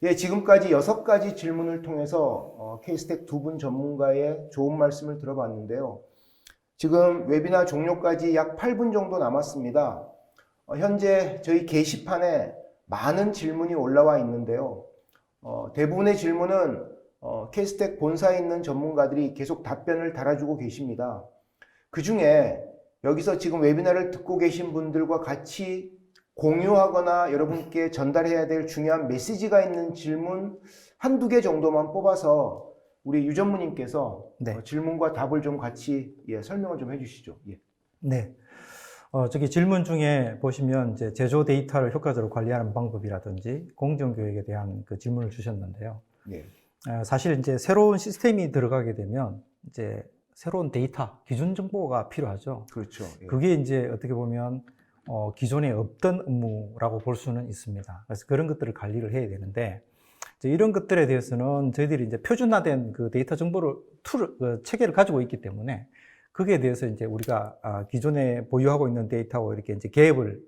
예, 지금까지 6가지 질문을 통해서 K스택 두 분 전문가의 좋은 말씀을 들어봤는데요. 지금 웨비나 종료까지 약 8분 정도 남았습니다. 현재 저희 게시판에 많은 질문이 올라와 있는데요. 대부분의 질문은 K스택 본사에 있는 전문가들이 계속 답변을 달아주고 계십니다. 그 중에 여기서 지금 웨비나를 듣고 계신 분들과 같이 공유하거나 여러분께 전달해야 될 중요한 메시지가 있는 질문 한두 개 정도만 뽑아서 우리 유 전무님께서 네. 질문과 답을 좀 같이 설명을 좀 해주시죠. 예. 네. 저기 질문 중에 보시면 이제 제조 데이터를 효과적으로 관리하는 방법이라든지 공정교육에 대한 그 질문을 주셨는데요. 네. 사실 이제 새로운 시스템이 들어가게 되면 이제 새로운 데이터, 기준 정보가 필요하죠. 그렇죠. 예. 그게 이제 어떻게 보면 기존에 없던 업무라고 볼 수는 있습니다. 그래서 그런 것들을 관리를 해야 되는데 이제 이런 것들에 대해서는 저희들이 이제 표준화된 그 데이터 정보를 체계를 가지고 있기 때문에 거기에 대해서 이제 우리가 기존에 보유하고 있는 데이터와 이렇게 이제 갭을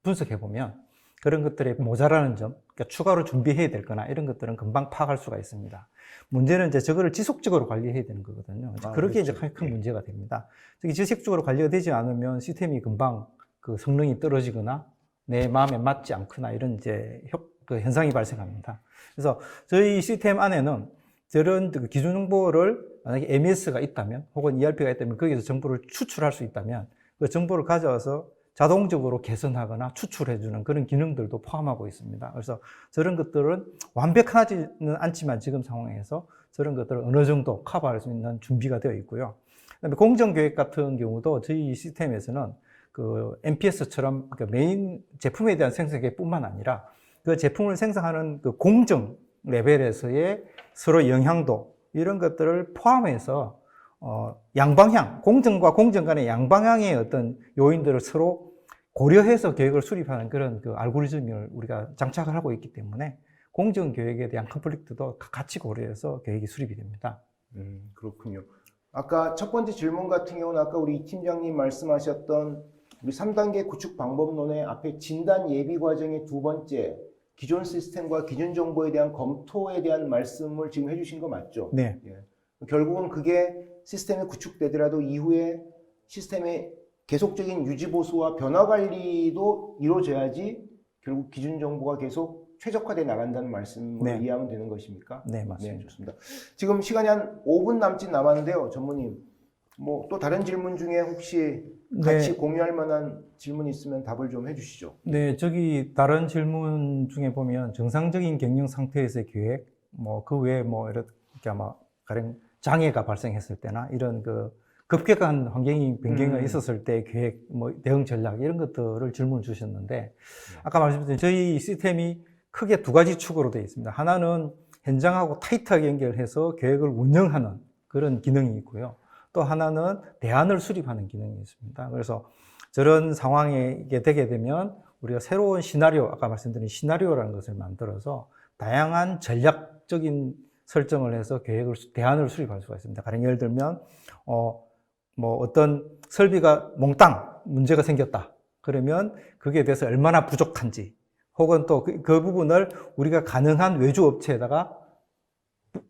분석해 보면 그런 것들에 모자라는 점, 그러니까 추가로 준비해야 될 거나 이런 것들은 금방 파악할 수가 있습니다. 문제는 이제 저거를 지속적으로 관리해야 되는 거거든요. 그렇게 그렇죠. 이제 큰 문제가 됩니다. 지속적으로 관리가 되지 않으면 시스템이 금방 그 성능이 떨어지거나 내 마음에 맞지 않거나 이런 이제 그 현상이 발생합니다. 그래서 저희 시스템 안에는 저런 그 기준 정보를 만약에 MES가 있다면 혹은 ERP가 있다면 거기에서 정보를 추출할 수 있다면 그 정보를 가져와서 자동적으로 개선하거나 추출해주는 그런 기능들도 포함하고 있습니다. 그래서 저런 것들은 완벽하지는 않지만 지금 상황에서 저런 것들을 어느 정도 커버할 수 있는 준비가 되어 있고요. 그다음에 공정교육 같은 경우도 저희 시스템에서는 그 MPS처럼 그 메인 제품에 대한 생성계뿐만 아니라 그 제품을 생성하는 그 공정 레벨에서의 서로 영향도 이런 것들을 포함해서 양방향, 공정과 공정 간의 양방향의 어떤 요인들을 서로 고려해서 계획을 수립하는 그런 그 알고리즘을 우리가 장착을 하고 있기 때문에 공정 계획에 대한 컨플릭트도 같이 고려해서 계획이 수립이 됩니다. 그렇군요. 아까 첫 번째 질문 같은 경우는 아까 우리 이 팀장님 말씀하셨던 우리 3단계 구축 방법론의 앞에 진단 예비 과정의 두 번째 기존 시스템과 기존 정보에 대한 검토에 대한 말씀을 지금 해주신 거 맞죠? 네. 예. 결국은 그게 시스템이 구축되더라도 이후에 시스템의 계속적인 유지 보수와 변화 관리도 이루어져야지 결국 기준 정보가 계속 최적화돼 나간다는 말씀을 네. 이해하면 되는 것입니까? 네, 맞습니다. 네, 좋습니다. 지금 시간이 한 5분 남짓 남았는데요, 전무님. 뭐 또 다른 질문 중에 혹시 같이 네. 공유할 만한 질문이 있으면 답을 좀 해주시죠. 네, 저기 다른 질문 중에 보면 정상적인 경영 상태에서의 계획, 뭐 그 외에 뭐 이렇게 아마 가령 장애가 발생했을 때나 이런 그 급격한 환경이 변경이 있었을 때 계획, 뭐 대응 전략 이런 것들을 질문을 주셨는데 아까 말씀드린 저희 시스템이 크게 두 가지 축으로 되어 있습니다. 하나는 현장하고 타이트하게 연결해서 계획을 운영하는 그런 기능이 있고요. 또 하나는 대안을 수립하는 기능이 있습니다. 그래서 저런 상황에 되게 되면 우리가 새로운 시나리오, 아까 말씀드린 시나리오라는 것을 만들어서 다양한 전략적인 설정을 해서 대안을 수립할 수가 있습니다. 가령 예를 들면, 뭐 어떤 설비가 몽땅 문제가 생겼다. 그러면 거기에 대해서 얼마나 부족한지, 혹은 또 그 부분을 우리가 가능한 외주 업체에다가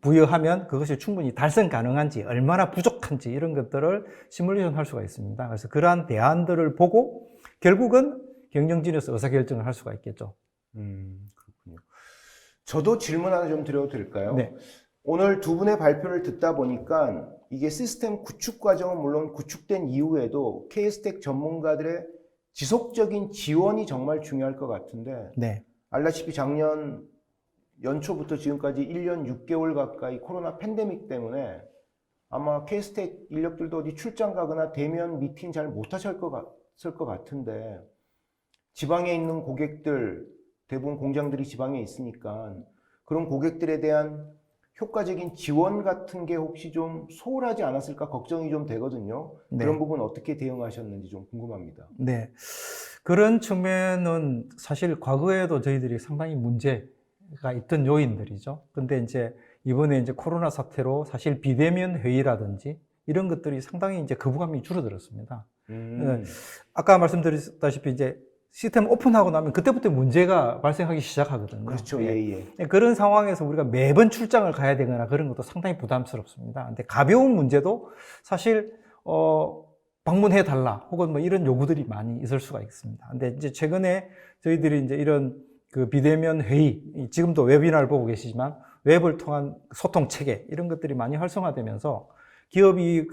부여하면 그것이 충분히 달성 가능한지, 얼마나 부족한지 이런 것들을 시뮬레이션 할 수가 있습니다. 그래서 그러한 대안들을 보고 결국은 경영진에서 의사결정을 할 수가 있겠죠. 그렇군요. 저도 질문 하나 좀 드려도 될까요? 네. 오늘 두 분의 발표를 듣다 보니까 이게 시스템 구축 과정은 물론 구축된 이후에도 K스택 전문가들의 지속적인 지원이 정말 중요할 것 같은데 네. 알다시피 작년 연초부터 지금까지 1년 6개월 가까이 코로나 팬데믹 때문에 아마 K스택 인력들도 어디 출장 가거나 대면 미팅 잘 못하셨을 것 같은데 지방에 있는 고객들, 대부분 공장들이 지방에 있으니까 그런 고객들에 대한 효과적인 지원 같은 게 혹시 좀 소홀하지 않았을까 걱정이 좀 되거든요. 네. 그런 부분 어떻게 대응하셨는지 좀 궁금합니다. 네. 그런 측면은 사실 과거에도 저희들이 상당히 문제가 있던 요인들이죠. 근데 이제 이번에 이제 코로나 사태로 사실 비대면 회의라든지 이런 것들이 상당히 이제 거부감이 줄어들었습니다. 아까 말씀드렸다시피 이제 시스템 오픈하고 나면 그때부터 문제가 발생하기 시작하거든요. 그렇죠. 예. 그런 상황에서 우리가 매번 출장을 가야 되거나 그런 것도 상당히 부담스럽습니다. 근데 가벼운 문제도 사실 방문해 달라 혹은 뭐 이런 요구들이 많이 있을 수가 있습니다. 근데 이제 최근에 저희들이 이제 이런 그 비대면 회의, 지금도 웨비나를 보고 계시지만 웹을 통한 소통 체계 이런 것들이 많이 활성화되면서 기업이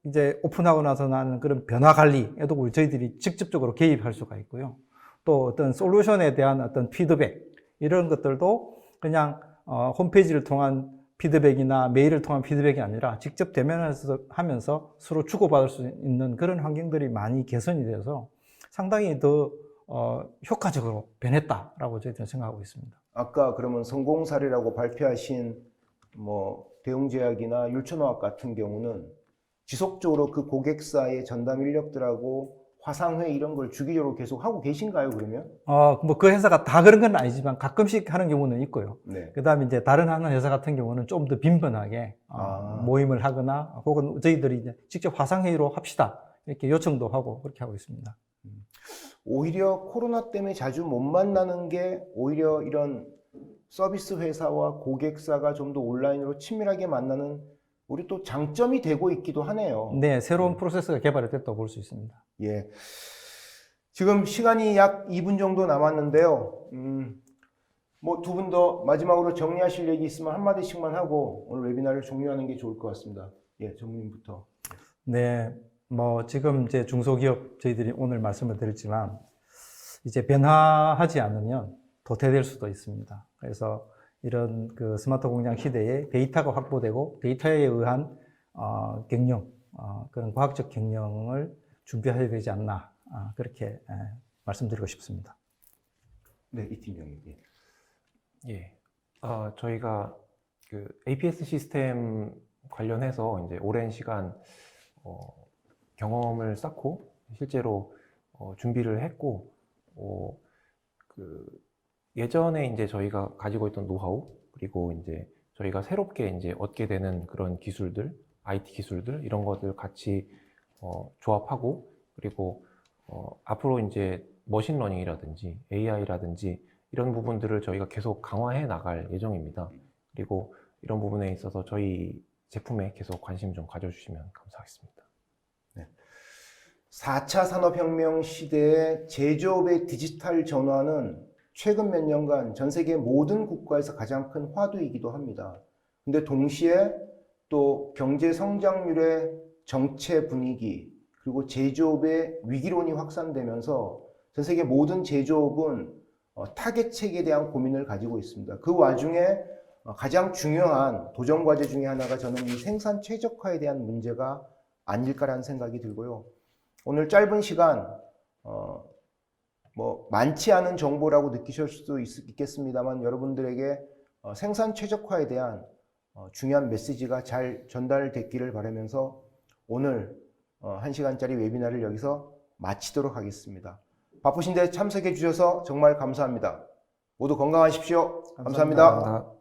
이제 오픈하고 나서 나는 그런 변화 관리에도 저희들이 직접적으로 개입할 수가 있고요. 또 어떤 솔루션에 대한 어떤 피드백 이런 것들도 그냥 홈페이지를 통한 피드백이나 메일을 통한 피드백이 아니라 직접 대면해서 하면서 서로 주고받을 수 있는 그런 환경들이 많이 개선이 되어서 상당히 더 효과적으로 변했다라고 저희들은 생각하고 있습니다. 아까 그러면 성공 사례라고 발표하신 뭐 대웅제약이나 율천화학 같은 경우는 지속적으로 그 고객사의 전담 인력들하고 화상회의 이런 걸 주기적으로 계속 하고 계신가요, 그러면? 뭐 그 회사가 다 그런 건 아니지만 가끔씩 하는 경우는 있고요. 네. 그 다음에 이제 다른 하는 회사 같은 경우는 좀 더 빈번하게 모임을 하거나 혹은 저희들이 이제 직접 화상회의로 합시다. 이렇게 요청도 하고 그렇게 하고 있습니다. 오히려 코로나 때문에 자주 못 만나는 게 오히려 이런 서비스 회사와 고객사가 좀 더 온라인으로 친밀하게 만나는 우리 또 장점이 되고 있기도 하네요. 네, 새로운 프로세스가 개발이 됐다고 볼 수 있습니다. 예. 지금 시간이 약 2분 정도 남았는데요. 뭐 두 분 더 마지막으로 정리하실 얘기 있으면 한마디씩만 하고 오늘 웨비나를 종료하는 게 좋을 것 같습니다. 예, 정님부터. 네, 뭐 지금 이제 중소기업 저희들이 오늘 말씀을 드렸지만 이제 변화하지 않으면 도태될 수도 있습니다. 그래서 이런 그 스마트 공장 시대에 데이터가 확보되고 데이터에 의한 경영, 그런 과학적 경영을 준비해야 되지 않나 그렇게 말씀드리고 싶습니다. 네, 이 팀장님. 예. 저희가 그 APS 시스템 관련해서 이제 오랜 시간 경험을 쌓고 실제로 준비를 했고 그 예전에 이제 저희가 가지고 있던 노하우 그리고 이제 저희가 새롭게 이제 얻게 되는 그런 기술들, IT 기술들 이런 것들 같이 조합하고 그리고 앞으로 이제 머신러닝이라든지 AI라든지 이런 부분들을 저희가 계속 강화해 나갈 예정입니다. 그리고 이런 부분에 있어서 저희 제품에 계속 관심 좀 가져주시면 감사하겠습니다. 네. 4차 산업혁명 시대의 제조업의 디지털 전환은 최근 몇 년간 전 세계 모든 국가에서 가장 큰 화두이기도 합니다. 근데 동시에 또 경제 성장률의 정체 분위기 그리고 제조업의 위기론이 확산되면서 전 세계 모든 제조업은 타겟책에 대한 고민을 가지고 있습니다. 그 와중에 가장 중요한 도전 과제 중에 하나가 저는 이 생산 최적화에 대한 문제가 아닐까라는 생각이 들고요. 오늘 짧은 시간 뭐 많지 않은 정보라고 느끼실 수도 있겠습니다만 여러분들에게 생산 최적화에 대한 중요한 메시지가 잘 전달됐기를 바라면서 오늘 1시간짜리 웨비나를 여기서 마치도록 하겠습니다. 바쁘신데 참석해 주셔서 정말 감사합니다. 모두 건강하십시오. 감사합니다. 감사합니다.